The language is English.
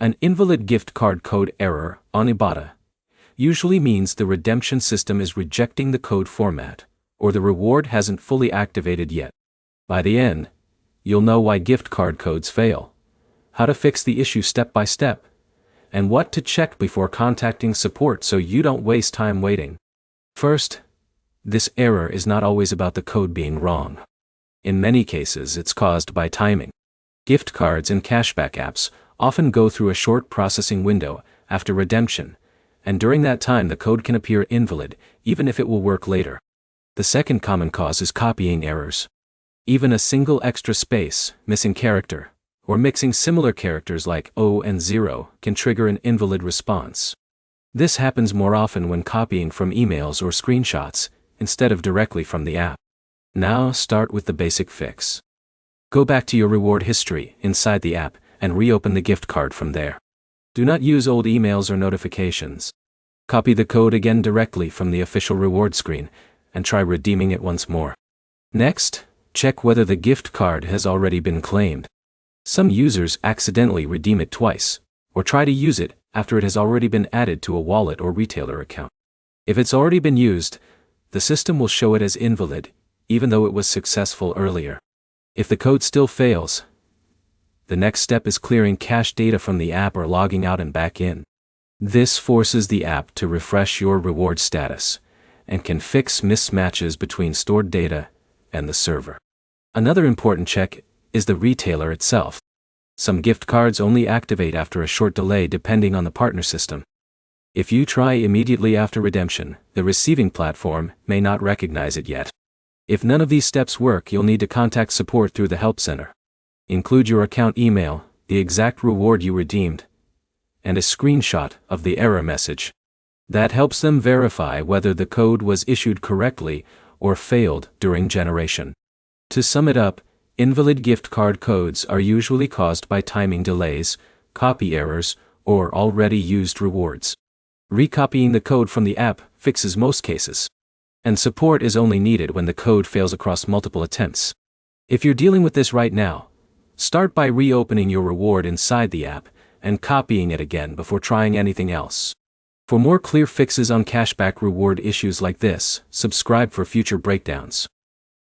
An invalid gift card code error on Ibotta usually means the redemption system is rejecting the code format, or the reward hasn't fully activated yet. By the end, you'll know why gift card codes fail, how to fix the issue step by step, and what to check before contacting support so you don't waste time waiting. First, this error is not always about the code being wrong. In many cases, it's caused by timing. Gift cards and cashback apps often go through a short processing window after redemption, and during that time the code can appear invalid, even if it will work later. The second common cause is copying errors. Even a single extra space, missing character, or mixing similar characters like O and 0 can trigger an invalid response. This happens more often when copying from emails or screenshots, instead of directly from the app. Now start with the basic fix. Go back to your reward history inside the app and reopen the gift card from there. Do not use old emails or notifications. Copy the code again directly from the official reward screen and try redeeming it once more. Next, check whether the gift card has already been claimed. Some users accidentally redeem it twice, or try to use it after it has already been added to a wallet or retailer account. If it's already been used, the system will show it as invalid, even though it was successful earlier. If the code still fails, the next step is clearing cache data from the app or logging out and back in. This forces the app to refresh your reward status, and can fix mismatches between stored data and the server. Another important check is the retailer itself. Some gift cards only activate after a short delay depending on the partner system. If you try immediately after redemption, the receiving platform may not recognize it yet. If none of these steps work, you'll need to contact support through the help center. Include your account email, the exact reward you redeemed, and a screenshot of the error message. That helps them verify whether the code was issued correctly or failed during generation. To sum it up, invalid gift card codes are usually caused by timing delays, copy errors, or already used rewards. Recopying the code from the app fixes most cases, and support is only needed when the code fails across multiple attempts. If you're dealing with this right now, start by reopening your reward inside the app and copying it again before trying anything else. For more clear fixes on cashback reward issues like this, subscribe for future breakdowns.